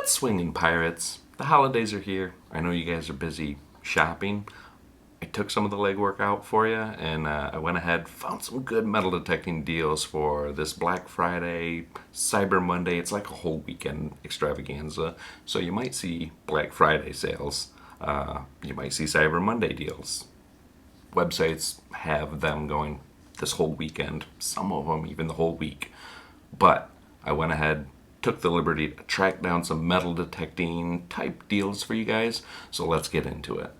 What's swinging, pirates? The holidays are here. I know you guys are busy shopping. I took some of the legwork out for you, and I went ahead, found some good metal detecting deals for this Black Friday, Cyber Monday. It's like a whole weekend extravaganza. So you might see Black Friday sales. You might see Cyber Monday deals. Websites have them going this whole weekend, some of them even the whole week. But I went ahead, took the liberty to track down some metal detecting type deals for you guys, so let's get into it.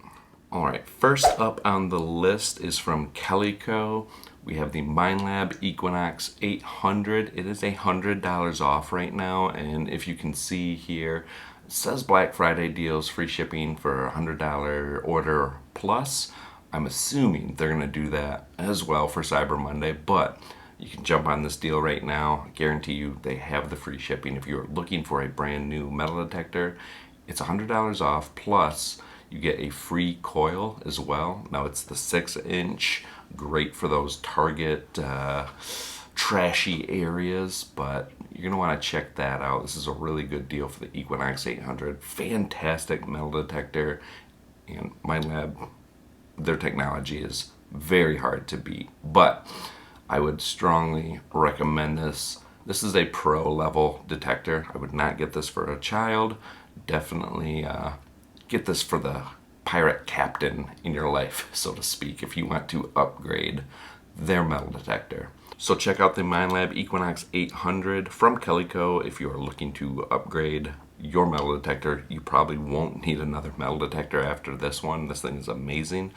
Alright, first up on the list is from Kellyco. We have the Minelab Equinox 800. It is $100 off right now, and if you can see here, it says Black Friday deals, free shipping for $100 order plus. I'm assuming they're going to do that as well for Cyber Monday, but you can jump on this deal right now. I guarantee you they have the free shipping. If you're looking for a brand new metal detector, it's $100 off, plus you get a free coil as well. Now it's the 6-inch, great for those target trashy areas, but you're going to want to check that out. This is a really good deal for the Equinox 800. Fantastic metal detector, and Minelab, their technology is very hard to beat, but I would strongly recommend this. This is a pro level detector. I would not get this for a child. Definitely get this for the pirate captain in your life, so to speak, if you want to upgrade their metal detector. So check out the Minelab Equinox 800 from Kellyco if you are looking to upgrade your metal detector. You probably won't need another metal detector after this one. This thing is amazing.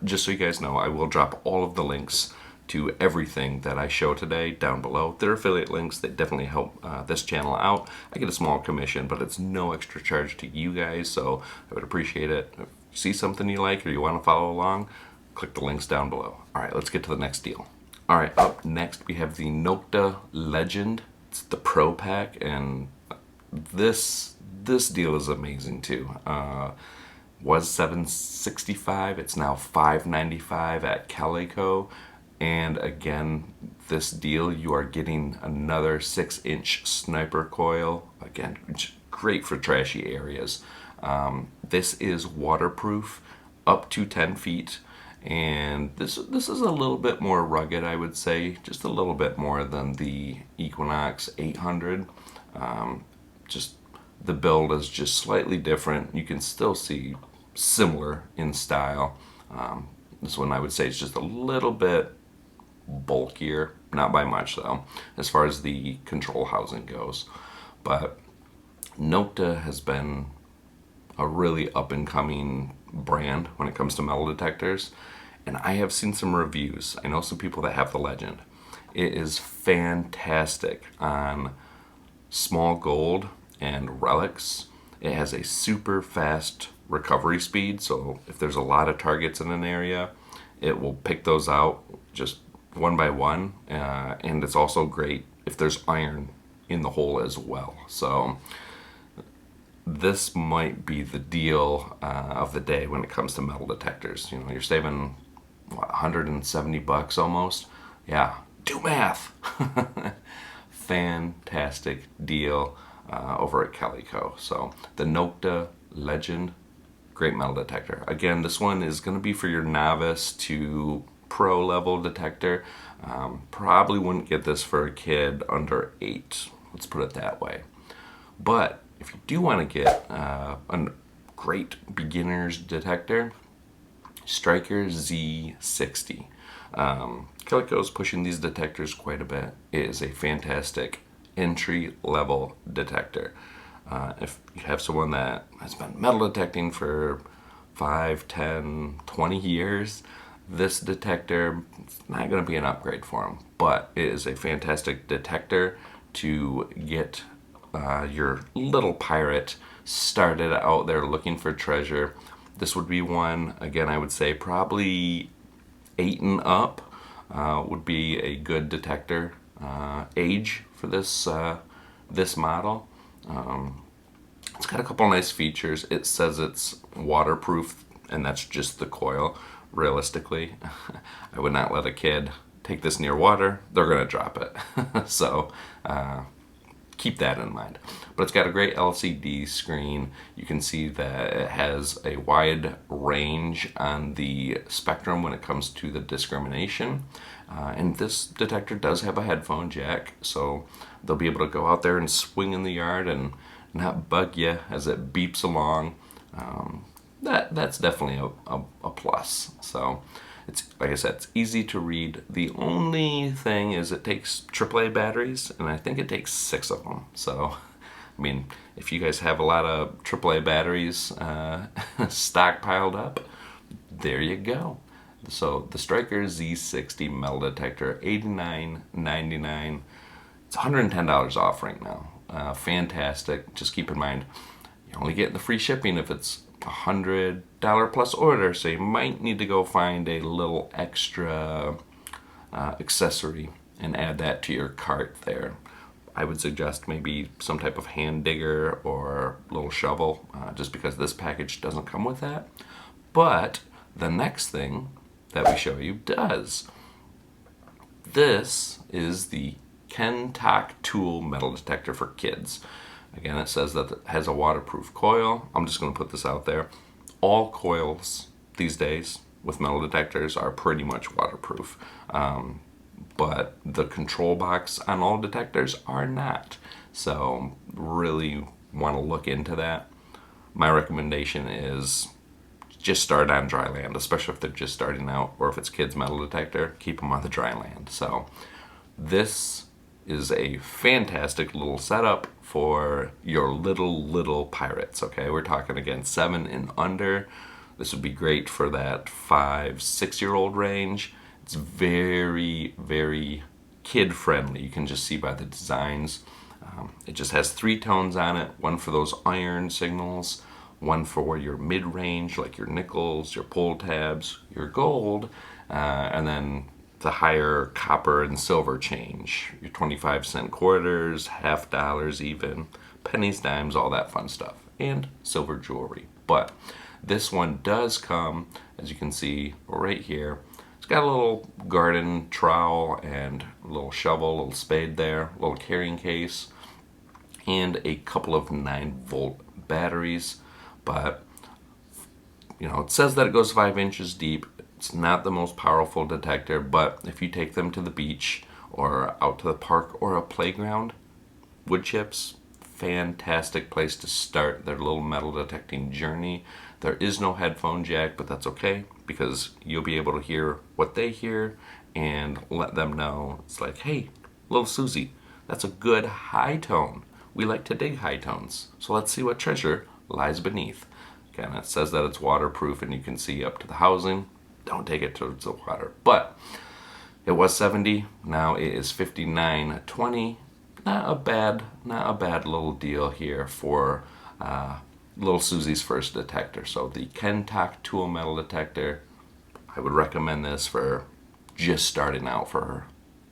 Just so you guys know, I will drop all of the links to everything that I show today down below. They're affiliate links. They definitely help this channel out. I get a small commission, but it's no extra charge to you guys, so I would appreciate it. If you see something you like or you want to follow along, click the links down below. All right, let's get to the next deal. All right, up next we have the Nokta Legend. It's the Pro Pack, and this deal is amazing too. Was $765, it's now $595 at Kellyco. And again, this deal, you are getting another 6-inch sniper coil. Again, great for trashy areas. This is waterproof up to 10 feet. And this is a little bit more rugged, I would say. Just a little bit more than the Equinox 800. Just the build is just slightly different. You can still see similar in style. This one I would say is just a little bit bulkier, not by much though, as far as the control housing goes. But Nokta has been a really up-and-coming brand when it comes to metal detectors, and I have seen some reviews. I know some people that have the Legend. It is fantastic on small gold and relics. It has a super fast recovery speed, so if there's a lot of targets in an area, it will pick those out just one by one, and it's also great if there's iron in the hole as well. So this might be the deal of the day when it comes to metal detectors. You know, you're saving what, $170 almost. Yeah, do math. Fantastic deal over at Kellyco. So the Nokta Legend, great metal detector. Again, this one is going to be for your novice to pro level detector. Probably wouldn't get this for a kid under 8. Let's put it that way. But if you do want to get a great beginner's detector, Striker Z60. Kellyco is pushing these detectors quite a bit. It is a fantastic entry-level detector. If you have someone that has been metal detecting for 5, 10, 20 years, this detector is not going to be an upgrade for them, but it is a fantastic detector to get your little pirate started out there looking for treasure. This would be one, again, I would say probably 8 and up would be a good detector age for this this model. It's got a couple nice features. It says it's waterproof, and that's just the coil. Realistically, I would not let a kid take this near water. They're gonna drop it. So keep that in mind. But it's got a great LCD screen. You can see that it has a wide range on the spectrum when it comes to the discrimination. And this detector does have a headphone jack, so they'll be able to go out there and swing in the yard and not bug you as it beeps along. That's definitely a plus. So it's, like I said, it's easy to read. The only thing is it takes AAA batteries, and I think it takes 6 of them. So, I mean, if you guys have a lot of AAA batteries stockpiled up, there you go. So the Striker Z60 metal detector, $89.99. It's $110 off right now. Fantastic. Just keep in mind, you only get the free shipping if it's $100 plus order, so you might need to go find a little extra accessory and add that to your cart there. I would suggest maybe some type of hand digger or little shovel, just because this package doesn't come with that. But the next thing that we show you does. This is the Tack Tool metal detector for kids. Again, it says that it has a waterproof coil. I'm just going to put this out there. All coils these days with metal detectors are pretty much waterproof. But the control box on all detectors are not. So really want to look into that. My recommendation is just start on dry land, especially if they're just starting out, or if it's kids metal detector, keep them on the dry land. So this is a fantastic little setup for your little pirates, okay? We're talking, again, 7 and under. This would be great for that 5-6-year-old range. It's very, very kid-friendly. You can just see by the designs. It just has 3 tones on it, one for those iron signals, one for your mid-range, like your nickels, your pull tabs, your gold, and then the higher copper and silver change, your 25-cent quarters, half dollars even, pennies, dimes, all that fun stuff, and silver jewelry. But this one does come, as you can see right here, it's got a little garden trowel and a little shovel, a little spade there, a little carrying case, and a couple of 9-volt batteries. But, you know, it says that it goes 5 inches deep. It's not the most powerful detector, but if you take them to the beach or out to the park or a playground, wood chips, fantastic place to start their little metal detecting journey. There is no headphone jack, but that's okay, because you'll be able to hear what they hear and let them know. It's like, hey, little Susie, that's a good high tone. We like to dig high tones, so let's see what treasure lies beneath. Again, it says that it's waterproof, and you can see up to the housing. Don't take it towards the water. But it was $70, now it is $59.20. Not a bad little deal here for little Susie's first detector. So the Tack Tool metal detector, I would recommend this for just starting out for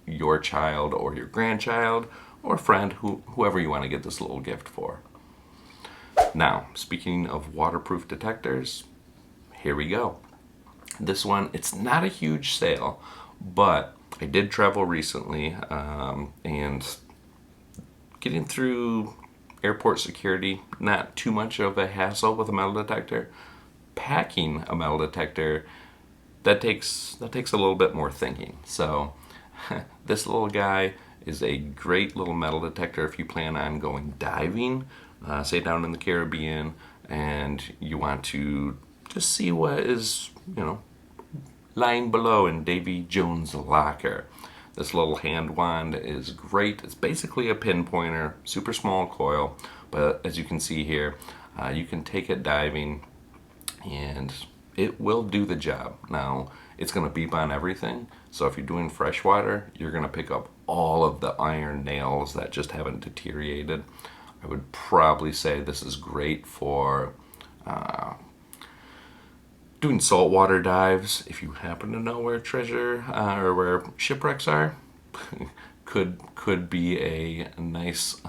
your child or your grandchild or friend, whoever you want to get this little gift for. Now, speaking of waterproof detectors, here we go. This one, it's not a huge sale, but I did travel recently, and getting through airport security, not too much of a hassle with a metal detector. Packing a metal detector, that takes a little bit more thinking. So this little guy is a great little metal detector if you plan on going diving, say down in the Caribbean, and you want to just see what is, you know, lying below in Davy Jones' locker. This little hand wand is great. It's basically a pinpointer, super small coil, but as you can see here, you can take it diving and it will do the job. Now, it's going to beep on everything, so if you're doing freshwater, you're going to pick up all of the iron nails that just haven't deteriorated. I would probably say this is great for doing saltwater dives. If you happen to know where treasure or where shipwrecks are, could be a nice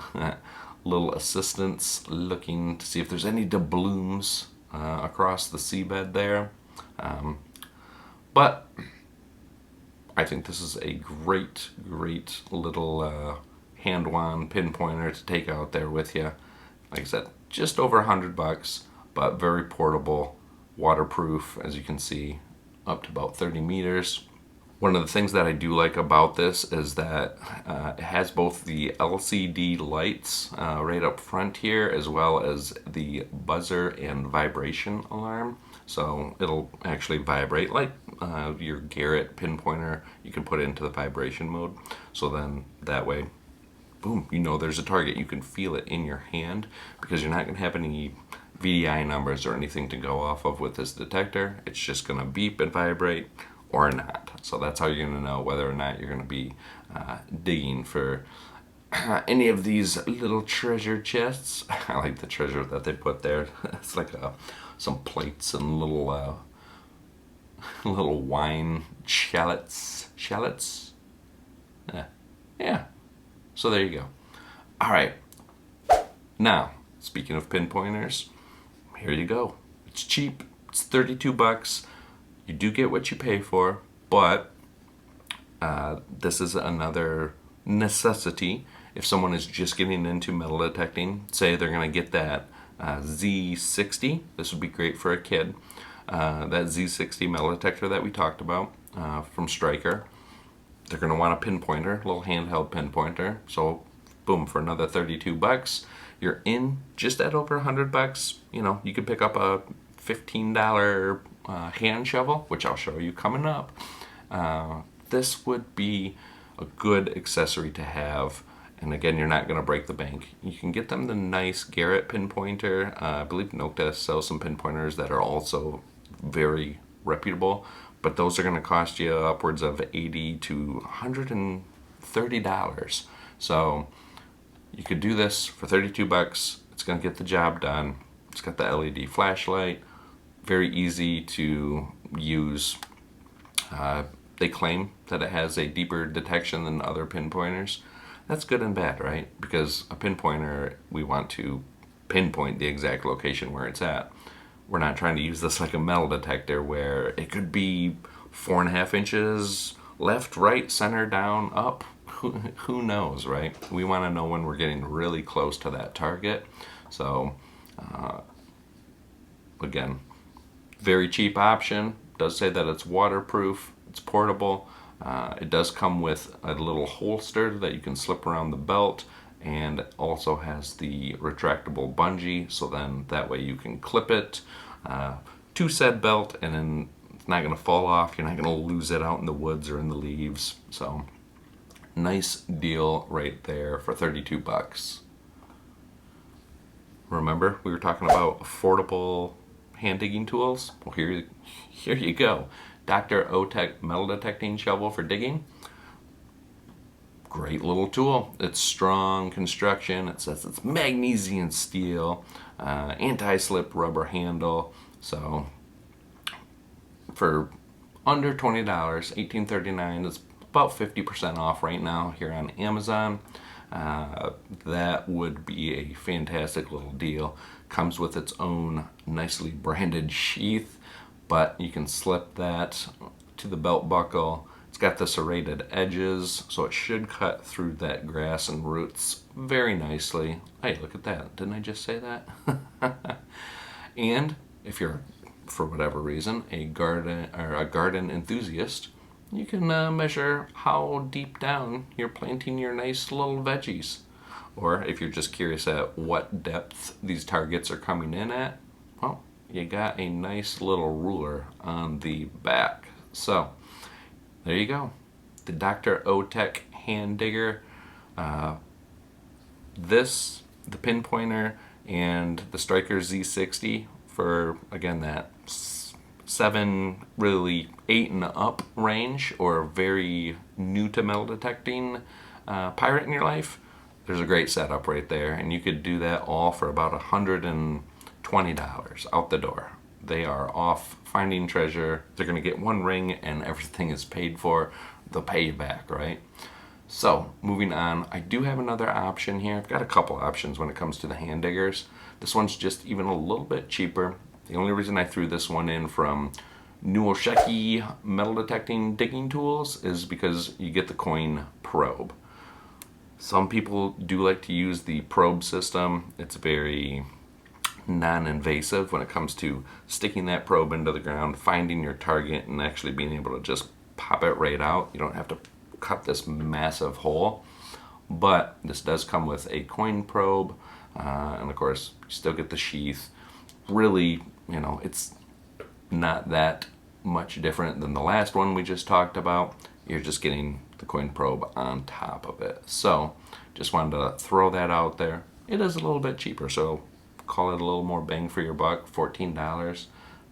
little assistance looking to see if there's any doubloons across the seabed there. But I think this is a great little hand wand pinpointer to take out there with you. Like I said, just over $100, but very portable, waterproof, as you can see, up to about 30 meters. One of the things that I do like about this is that it has both the LCD lights right up front here, as well as the buzzer and vibration alarm. So it'll actually vibrate like your Garrett pinpointer. You can put it into the vibration mode. So then that way, boom, you know there's a target. You can feel it in your hand, because you're not going to have any VDI numbers or anything to go off of with this detector. It's just going to beep and vibrate or not. So that's how you're going to know whether or not you're going to be digging for any of these little treasure chests. I like the treasure that they put there. It's like some plates and little little wine shallots. Yeah. So there you go. All right. Now, speaking of pinpointers, here you go. It's cheap. It's $32. You do get what you pay for, but this is another necessity. If someone is just getting into metal detecting, say they're going to get that Z60, this would be great for a kid. That Z60 metal detector that we talked about from Stryker. They're going to want a pinpointer, a little handheld pinpointer. So, boom, for another $32, you're in just at over $100. You know, you could pick up a $15 hand shovel, which I'll show you coming up. This would be a good accessory to have, and again, you're not going to break the bank. You can get them the nice Garrett pinpointer. I believe Nokta sells some pinpointers that are also very reputable, but those are going to cost you upwards of $80 to $130. So you could do this for $32. It's going to get the job done. It's got the LED flashlight. Very easy to use. They claim that it has a deeper detection than other pinpointers. That's good and bad, right? Because a pinpointer, we want to pinpoint the exact location where it's at. We're not trying to use this like a metal detector where it could be 4.5 inches left, right, center, down, up. Who knows, right? We want to know when we're getting really close to that target. So, again, very cheap option. Does say that it's waterproof, it's portable. It does come with a little holster that you can slip around the belt, and also has the retractable bungee, so then that way you can clip it to said belt, and then it's not going to fall off. You're not going to lose it out in the woods or in the leaves. So nice deal right there for $32. Remember, we were talking about affordable hand digging tools? Well, here you go. Dr. Otec metal detecting shovel for digging. Great little tool. It's strong construction. It says it's magnesium steel, anti-slip rubber handle. So for under $20, $18.39, it's about 50% off right now here on Amazon. That would be a fantastic little deal. Comes with its own nicely branded sheath, but you can slip that to the belt buckle. It's got the serrated edges, so it should cut through that grass and roots very nicely. Hey, look at that. Didn't I just say that? And if you're, for whatever reason, a garden enthusiast, you can measure how deep down you're planting your nice little veggies. Or if you're just curious at what depth these targets are coming in at, well, you got a nice little ruler on the back. So there you go. The Dr. Otec hand digger. The pinpointer, and the Stryker Z60 for, again, that 7, really 8 and up range, or very new to metal detecting pirate in your life. There's a great setup right there, and you could do that all for about $120 out the door. They are off finding treasure. They're going to get one ring and everything is paid for. They'll pay you back, right? So, moving on, I do have another option here. I've got a couple options when it comes to the hand diggers. This one's just even a little bit cheaper. The only reason I threw this one in from Nuosheki metal detecting digging tools is because you get the coin probe. Some people do like to use the probe system. It's very non-invasive when it comes to sticking that probe into the ground, finding your target, and actually being able to just pop it right out. You don't have to cut this massive hole. But this does come with a coin probe, and of course you still get the sheath. Really, you know, it's not that much different than the last one we just talked about. You're just getting the coin probe on top of it. So just wanted to throw that out there. It is a little bit cheaper, so call it a little more bang for your buck. $14,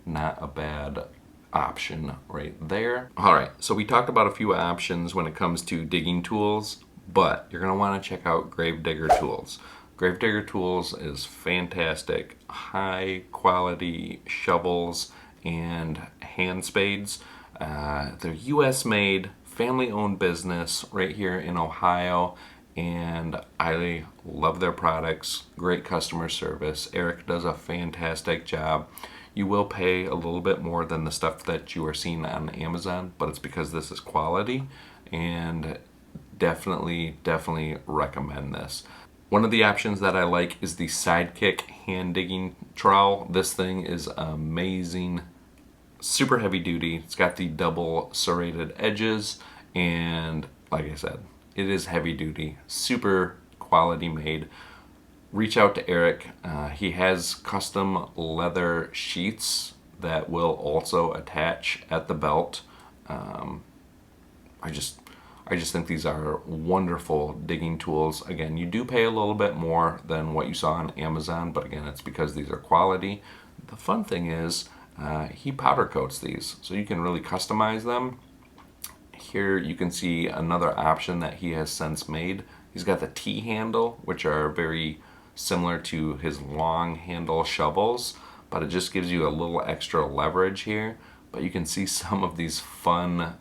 not a bad option right there. All right, so we talked about a few options when it comes to digging tools, but you're gonna wanna check out Gravedigger Tools. Gravedigger Tools is fantastic. High quality shovels and hand spades. They're US made, family owned business right here in Ohio, and I love their products. Great customer service. Eric does a fantastic job. You will pay a little bit more than the stuff that you are seeing on Amazon, but it's because this is quality, and definitely recommend this. One of the options that I like is the Sidekick hand digging trowel. This thing is amazing. Super heavy duty. It's got the double serrated edges, and like I said, it is heavy duty, super quality made. Reach out to Eric. He has custom leather sheaths that will also attach at the belt. I just think these are wonderful digging tools. Again, you do pay a little bit more than what you saw on Amazon, but again, it's because these are quality. The fun thing is, he powder coats these, so you can really customize them. Here you can see another option that he has since made. He's got the T-handle, which are very similar to his long handle shovels, but it just gives you a little extra leverage here. But you can see some of these fun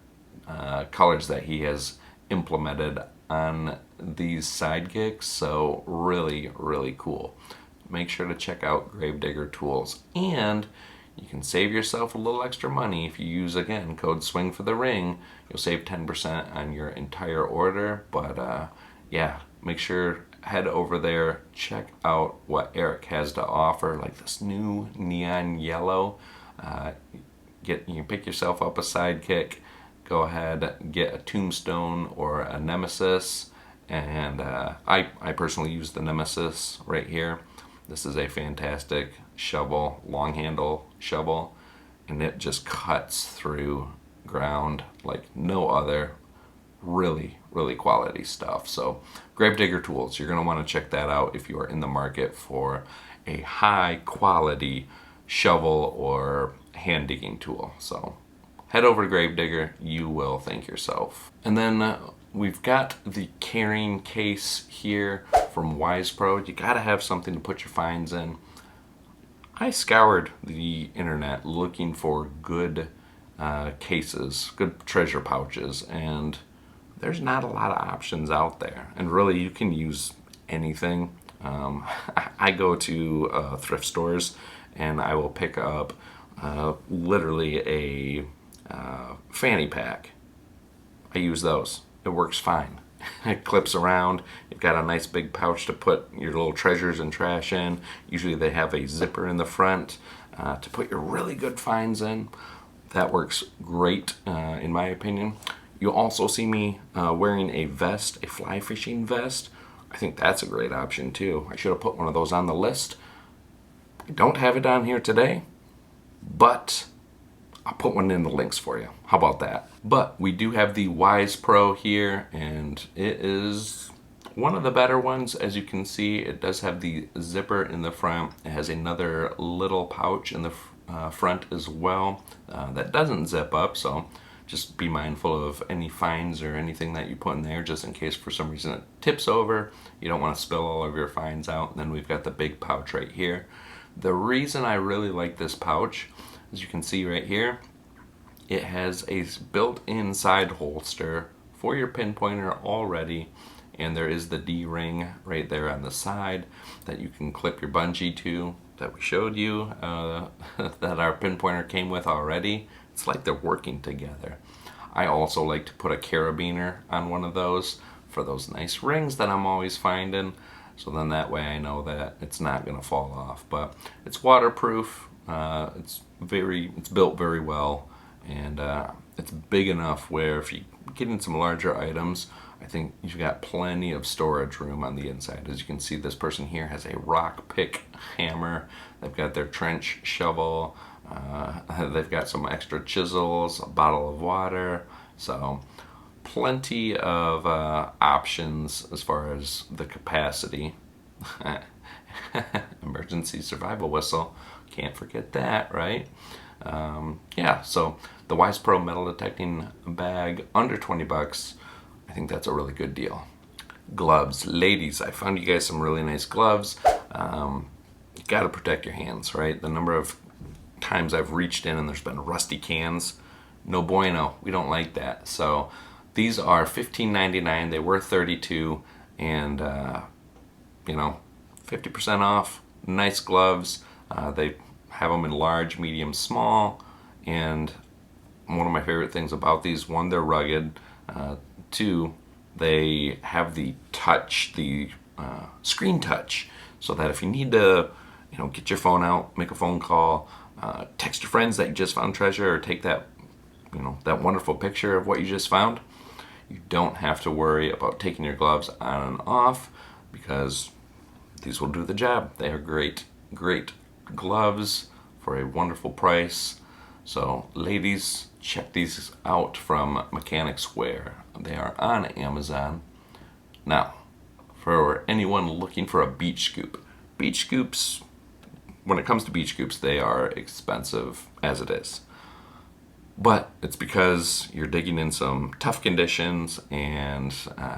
colors that he has implemented on these sidekicks, so really cool. Make sure to check out Gravedigger Tools, and you can save yourself a little extra money if you use, again, code SWING for the ring. You'll save 10% on your entire order. But yeah, make sure, head over there, check out what Eric has to offer, like this new neon yellow. You can pick yourself up a sidekick, go ahead, get a tombstone or a nemesis, and I personally use the nemesis right here. This is a fantastic shovel, long handle shovel, and it just cuts through ground like no other. Really quality stuff. So Gravedigger Tools, you're going to want to check that out if you are in the market for a high quality shovel or hand digging tool. So head over to Gravedigger, you will thank yourself. And then we've got the carrying case here from Wise Pro. You got to have something to put your finds in. I scoured the internet looking for good cases, good treasure pouches, and there's not a lot of options out there. And really, you can use anything. I go to thrift stores and I will pick up literally a fanny pack. I use those. It works fine. It clips around. You've got a nice big pouch to put your little treasures and trash in. Usually they have a zipper in the front to put your really good finds in. That works great in my opinion. You'll also see me wearing a vest, a fly fishing vest. I think that's a great option too. I should have put one of those on the list. I don't have it on here today, but I'll put one in the links for you. How about that? But we do have the Wise Pro here, and it is one of the better ones. As you can see, it does have the zipper in the front. It has another little pouch in the front as well that doesn't zip up, so just be mindful of any finds or anything that you put in there, just in case for some reason it tips over. You don't want to spill all of your finds out. And then we've got the big pouch right here. The reason I really like this pouch, as you can see right here, it has a built-in side holster for your pinpointer already, and there is the D-ring right there on the side that you can clip your bungee to, that we showed you, that our pinpointer came with already. It's like they're working together. I also like to put a carabiner on one of those for those nice rings that I'm always finding. So then that way I know that it's not going to fall off. But it's waterproof. It's built very well, and it's big enough where if you get in some larger items, I think you've got plenty of storage room on the inside. As you can see, this person here has a rock pick hammer. They've got their trench shovel. They've got some extra chisels, a bottle of water. So plenty of options as far as the capacity. Emergency survival whistle. Can't forget that, right? Yeah, so the Wise Pro metal detecting bag, under 20 bucks. I think that's a really good deal. Gloves. Ladies, I found you guys some really nice gloves. You gotta protect your hands, right? The number of times I've reached in and there's been rusty cans, no bueno. We don't like that. So these are $15.99. They were $32, and you know, 50% off. Nice gloves. They have them in large, medium, small, and one of my favorite things about these, one, they're rugged. Two, they have the touch, the screen touch, so that if you need to, you know, get your phone out, make a phone call, text your friends that you just found treasure, or take that, you know, that wonderful picture of what you just found, you don't have to worry about taking your gloves on and off, because these will do the job. They are great, great gloves for a wonderful price. So ladies, check these out from Mechanics Wear. They are on Amazon. Now, for anyone looking for a beach scoop, beach scoops, when it comes to beach scoops, they are expensive as it is. But it's because you're digging in some tough conditions, and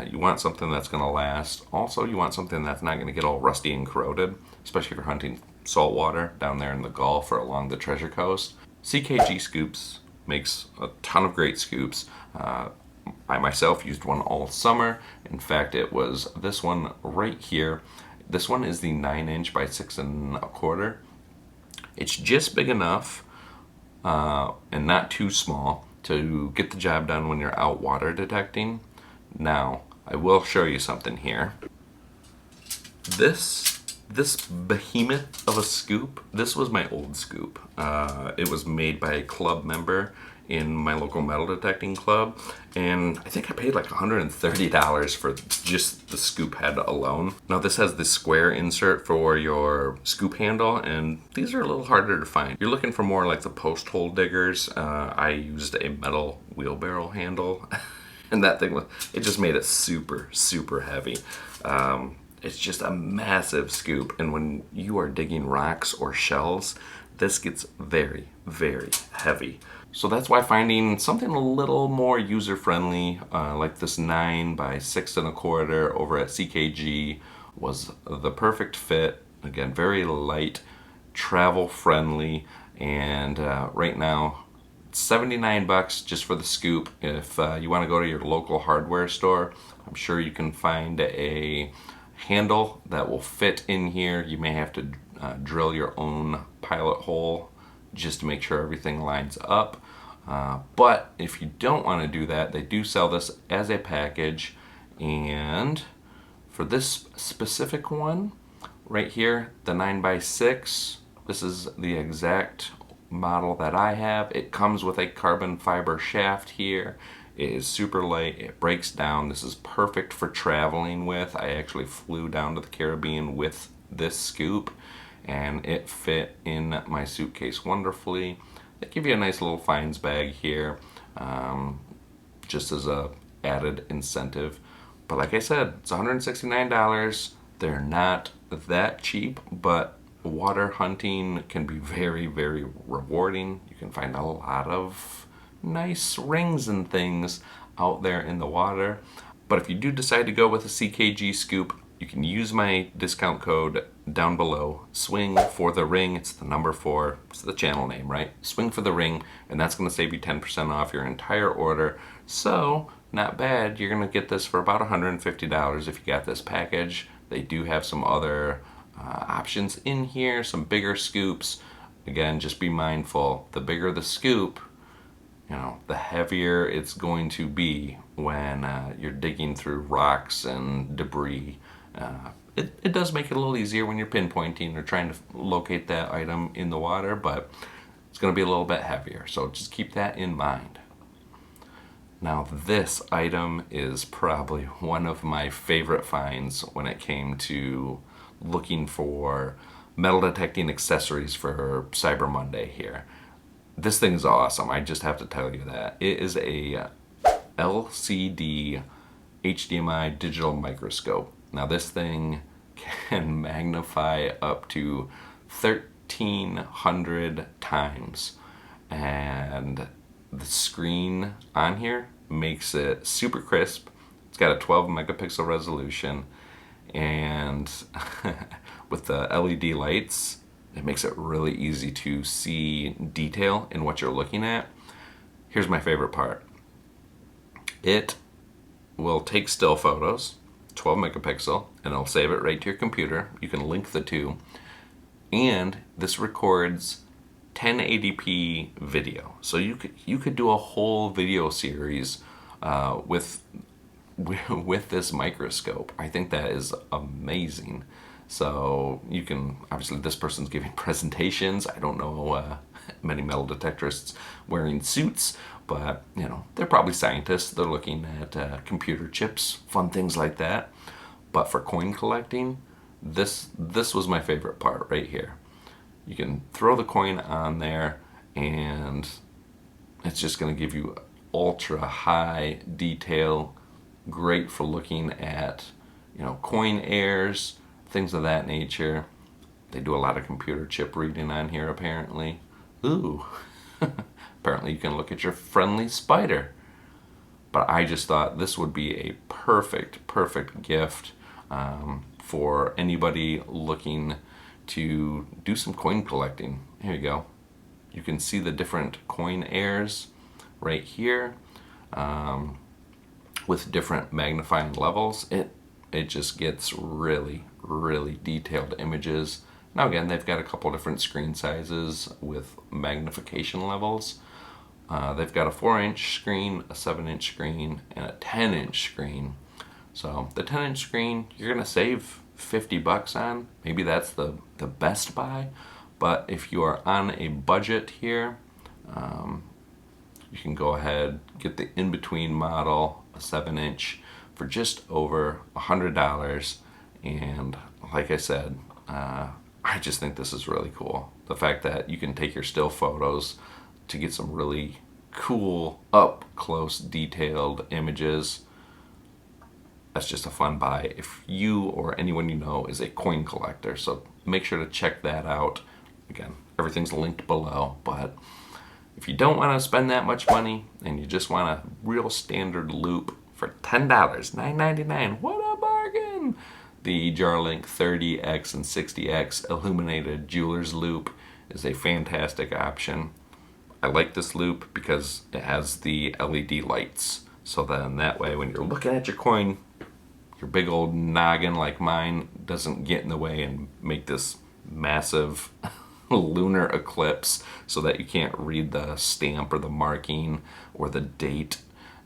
you want something that's going to last. Also, you want something that's not going to get all rusty and corroded, especially if you're hunting saltwater down there in the Gulf or along the Treasure Coast. CKG Scoops makes a ton of great scoops. I myself used one all summer. In fact, it was this one right here. This one is the 9" by 6 1/4. It's just big enough and not too small to get the job done when you're out water detecting. Now, I will show you something here. This behemoth of a scoop, this was my old scoop. It was made by a club member in my local metal detecting club, and I think I paid like $130 for just the scoop head alone. Now this has this square insert for your scoop handle, and these are a little harder to find. You're looking for more like the post hole diggers. I used a metal wheelbarrow handle and that thing it just made it super, super heavy. It's just a massive scoop, and when you are digging rocks or shells, this gets very, very heavy. So that's why finding something a little more user-friendly, like this 9 by 6 1/4 over at CKG, was the perfect fit. Again, very light, travel-friendly, and right now, it's 79 bucks just for the scoop. If you want to go to your local hardware store, I'm sure you can find a handle that will fit in here. You may have to drill your own pilot hole just to make sure everything lines up. But if you don't want to do that, they do sell this as a package. And for this specific one right here, the 9 by 6, this is the exact model that I have. It comes with a carbon fiber shaft here. It is super light, it breaks down. This is perfect for traveling with. I actually flew down to the Caribbean with this scoop, and it fit in my suitcase wonderfully. They give you a nice little finds bag here, just as a added incentive. But like I said, it's $169. They're not that cheap, but water hunting can be very, very rewarding. You can find a lot of nice rings and things out there in the water. But if you do decide to go with a CKG scoop, you can use my discount code down below, swing for the ring. It's the number 4, it's the channel name, right? Swing for the ring, and that's going to save you 10% off your entire order. So not bad. You're going to get this for about $150 if you got this package. They do have some other options in here, some bigger scoops. Again, just be mindful, the bigger the scoop, you know, the heavier it's going to be when you're digging through rocks and debris. It does make it a little easier when you're pinpointing or trying to locate that item in the water, but it's going to be a little bit heavier, so just keep that in mind. Now this item is probably one of my favorite finds when it came to looking for metal detecting accessories for Cyber Monday here. This thing is awesome, I just have to tell you that. It is a LCD HDMI digital microscope. Now this thing can magnify up to 1,300 times, and the screen on here makes it super crisp. It's got a 12 megapixel resolution, and with the LED lights, it makes it really easy to see detail in what you're looking at. Here's my favorite part. It will take still photos, 12 megapixel, and it'll save it right to your computer. You can link the two. And this records 1080p video. So you could do a whole video series with this microscope. I think that is amazing. So you can, obviously this person's giving presentations. I don't know many metal detectorists wearing suits, but you know, they're probably scientists. They're looking at computer chips, fun things like that. But for coin collecting, this was my favorite part right here. You can throw the coin on there and it's just going to give you ultra high detail, great for looking at, you know, coin airs, things of that nature. They do a lot of computer chip reading on here apparently. Ooh, apparently you can look at your friendly spider. But I just thought this would be a perfect gift for anybody looking to do some coin collecting. Here you go. You can see the different coin airs right here with different magnifying levels. It just gets really detailed images. Now again, they've got a couple different screen sizes with magnification levels. They've got a 4-inch screen, a 7-inch screen, and a 10-inch screen. So the 10-inch screen, you're gonna save 50 bucks on. Maybe that's the best buy. But if you are on a budget here, you can go ahead, get the in-between model, a 7-inch, for just over $100. And like I said, I just think this is really cool. The fact that you can take your still photos to get some really cool, up-close, detailed images. That's just a fun buy if you or anyone you know is a coin collector. So make sure to check that out. Again, everything's linked below, but if you don't want to spend that much money and you just want a real standard loop for $10, $9.99, what a bargain! The Jarlink 30X and 60X illuminated jeweler's loop is a fantastic option. I like this loop because it has the LED lights. So then that way when you're looking at your coin, your big old noggin like mine doesn't get in the way and make this massive lunar eclipse so that you can't read the stamp or the marking or the date.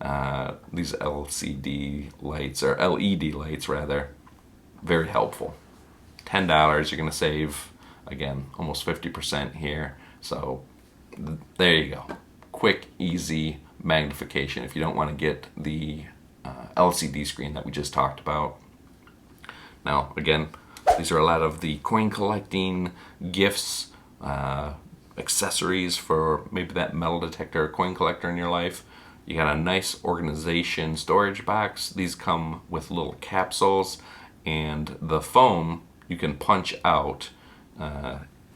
These LCD lights, or LED lights rather, very helpful. $10, you're gonna save, again, almost 50% here. So there you go. Quick, easy magnification if you don't want to get the LCD screen that we just talked about. Now, again, these are a lot of the coin collecting gifts, accessories for maybe that metal detector or coin collector in your life. You got a nice organization storage box. These come with little capsules, and the foam you can punch out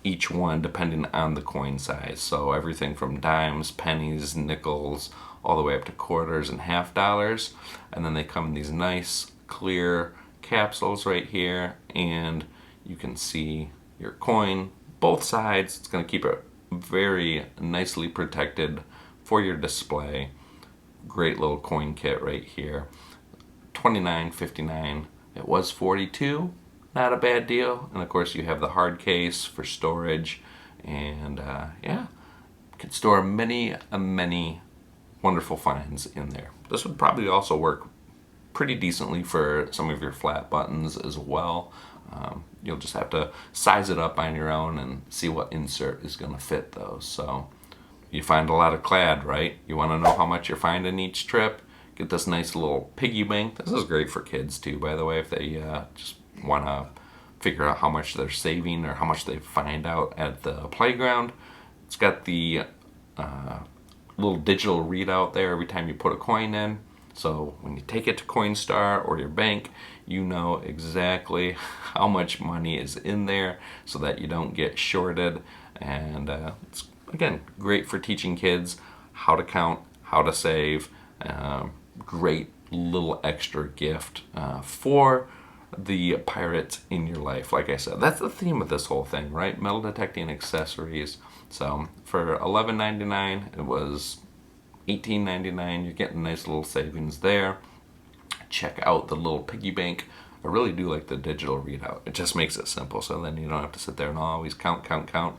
each one depending on the coin size. So everything from dimes, pennies, nickels, all the way up to quarters and $half. And then they come in these nice clear capsules right here, and you can see your coin, both sides. It's going to keep it very nicely protected for your display. Great little coin kit right here. $29.59. It was $42. Not a bad deal. And of course you have the hard case for storage, and yeah, you can store many wonderful finds in there. This would probably also work pretty decently for some of your flat buttons as well. You'll just have to size it up on your own and see what insert is going to fit those. So you find a lot of clad, right? You want to know how much you're finding each trip? Get this nice little piggy bank. This is great for kids too, by the way, if they just want to figure out how much they're saving or how much they find out at the playground. It's got the little digital readout there every time you put a coin in. So when you take it to Coinstar or your bank, you know exactly how much money is in there so that you don't get shorted. And it's, again, great for teaching kids how to count, how to save. Great little extra gift for the pirates in your life. Like I said, that's the theme of this whole thing, right? Metal detecting accessories. So for $11.99, it was $18.99. You're getting nice little savings there. Check out the little piggy bank. I really do like the digital readout. It just makes it simple, so then you don't have to sit there and always count. Now,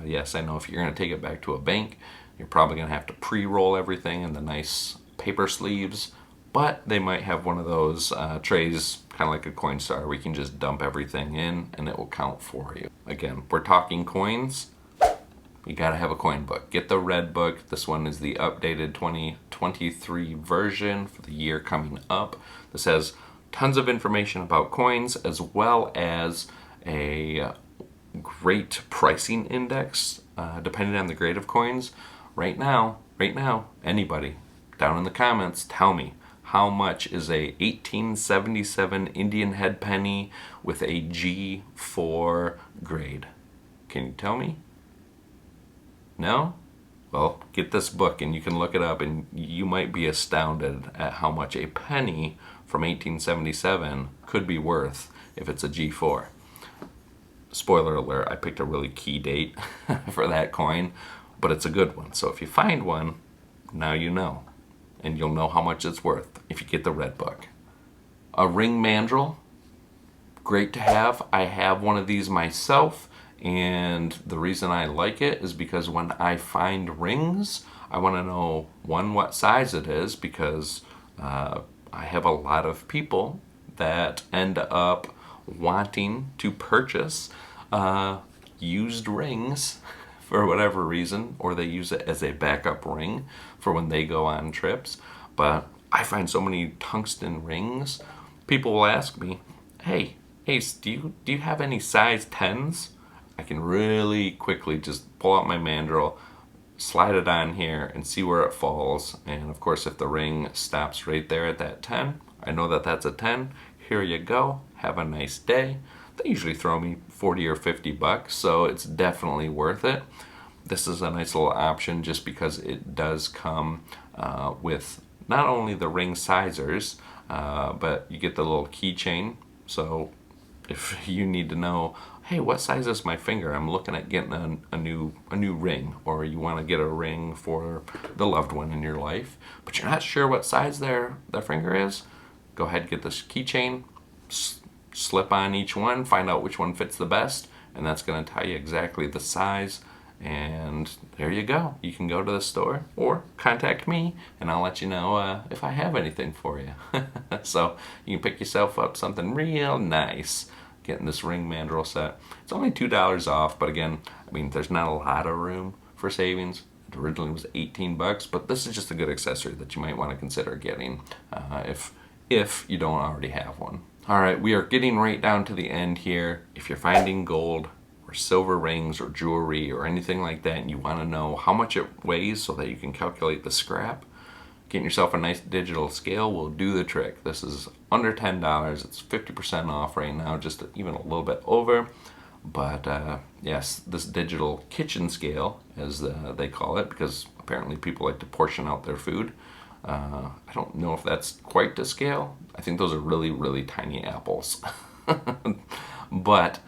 yes, I know if you're going to take it back to a bank, you're probably going to have to pre-roll everything in the nice paper sleeves, but they might have one of those trays, kind of like a Coinstar, where you can just dump everything in and it will count for you. Again, we're talking coins. You gotta have a coin book. Get the red book. This one is the updated 2023 version for the year coming up. This has tons of information about coins as well as a great pricing index depending on the grade of coins. Right now, anybody down in the comments, tell me how much is a 1877 Indian head penny with a G4 grade? Can you tell me? No? Well, get this book and you can look it up and you might be astounded at how much a penny from 1877 could be worth if it's a G4. Spoiler alert, I picked a really key date for that coin, but it's a good one. So if you find one, now you know. And you'll know how much it's worth if you get the red book. A ring mandrel, great to have. I have one of these myself. And the reason I like it is because when I find rings, I want to know, one, what size it is, because I have a lot of people that end up wanting to purchase used rings for whatever reason, or they use it as a backup ring for when they go on trips. But I find so many tungsten rings, people will ask me, hey, Ace, do you have any size 10s? I can really quickly just pull out my mandrel, slide it on here, and see where it falls. And of course, if the ring stops right there at that 10, I know that that's a 10. Here you go. Have a nice day. They usually throw me 40 or 50 bucks, so it's definitely worth it. This is a nice little option just because it does come with not only the ring sizers, but you get the little keychain. So if you need to know, hey, what size is my finger? I'm looking at getting a new ring, or you want to get a ring for the loved one in your life, but you're not sure what size their finger is. Go ahead and get this keychain, slip on each one, find out which one fits the best, and that's going to tell you exactly the size. And there you go. You can go to the store or contact me and I'll let you know if I have anything for you. So you can pick yourself up something real nice getting this ring mandrel set. It's only $2 off, but again, I mean, there's not a lot of room for savings. It originally was 18 bucks, but this is just a good accessory that you might want to consider getting if you don't already have one. All right, we are getting right down to the end here. If you're finding gold or silver rings or jewelry or anything like that, and you want to know how much it weighs so that you can calculate the scrap, getting yourself a nice digital scale will do the trick. This is under $10. It's 50% off right now, just even a little bit over. But yes, this digital kitchen scale, as they call it, because apparently people like to portion out their food. I don't know if that's quite to scale. I think those are really, really tiny apples. But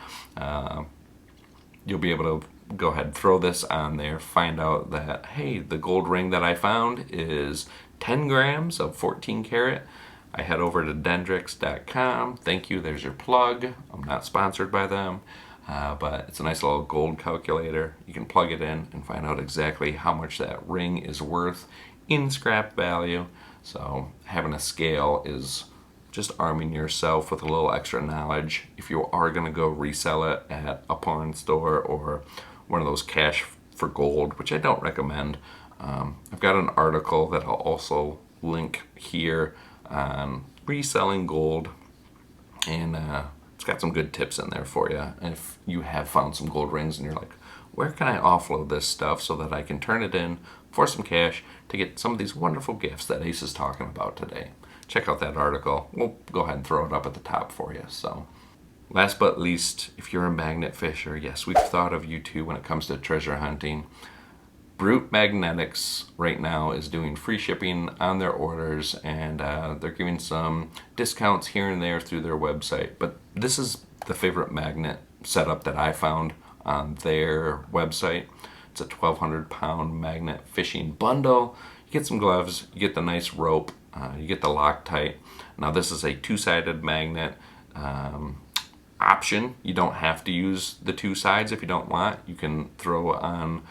you'll be able to go ahead and throw this on there, find out that, hey, the gold ring that I found is 10 grams of 14 karat. I head over to dendrix.com. Thank you, there's your plug. I'm not sponsored by them, but it's a nice little gold calculator. You can plug it in and find out exactly how much that ring is worth in scrap value. So having a scale is just arming yourself with a little extra knowledge if you are going to go resell it at a pawn store or one of those cash for gold, which I don't recommend. I've got an article that I'll also link here on reselling gold, and it's got some good tips in there for you. If you have found some gold rings and you're like, where can I offload this stuff so that I can turn it in for some cash to get some of these wonderful gifts that Ace is talking about today? Check out that article. We'll go ahead and throw it up at the top for you. So, last but least, if you're a magnet fisher, yes, we've thought of you too when it comes to treasure hunting. Brute Magnetics right now is doing free shipping on their orders, and they're giving some discounts here and there through their website. But this is the favorite magnet setup that I found on their website. It's a 1,200 pound magnet fishing bundle. You get some gloves, you get the nice rope, you get the Loctite. Now this is a two-sided magnet option. You don't have to use the two sides if you don't want. You can throw on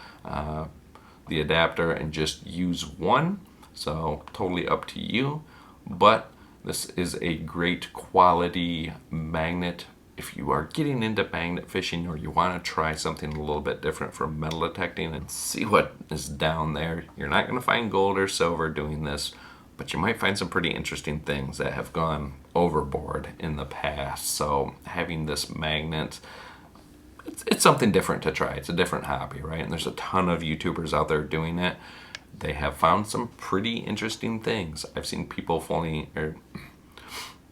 the adapter and just use one. So totally up to you. But this is a great quality magnet. If you are getting into magnet fishing or you want to try something a little bit different from metal detecting and see what is down there, you're not going to find gold or silver doing this, but you might find some pretty interesting things that have gone overboard in the past. So having this magnet, it's something different to try. It's a different hobby, right? And there's a ton of YouTubers out there doing it. They have found some pretty interesting things. I've seen people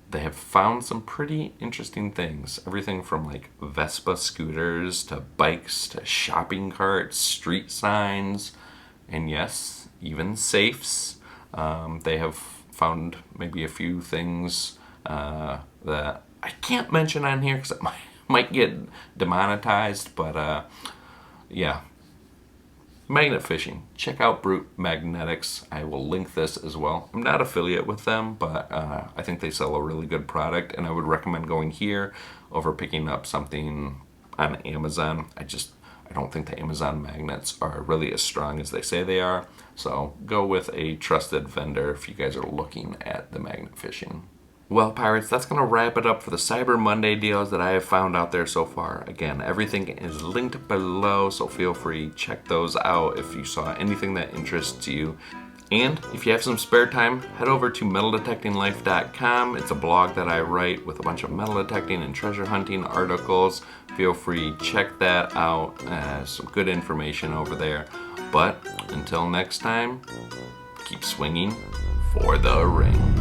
they have found some pretty interesting things. Everything from like Vespa scooters to bikes to shopping carts, street signs, and yes, even safes. They have found maybe a few things that I can't mention on here because it might get demonetized, but yeah. Magnet fishing. Check out Brute Magnetics. I will link this as well. I'm not affiliate with them, but I think they sell a really good product, and I would recommend going here over picking up something on Amazon. I don't think the Amazon magnets are really as strong as they say they are. So go with a trusted vendor if you guys are looking at the magnet fishing. Well, Pirates, that's going to wrap it up for the Cyber Monday deals that I have found out there so far. Again, everything is linked below, so feel free, check those out if you saw anything that interests you. And if you have some spare time, head over to metaldetectinglife.com. It's a blog that I write with a bunch of metal detecting and treasure hunting articles. Feel free, check that out. Some good information over there. But until next time, keep swinging for the ring.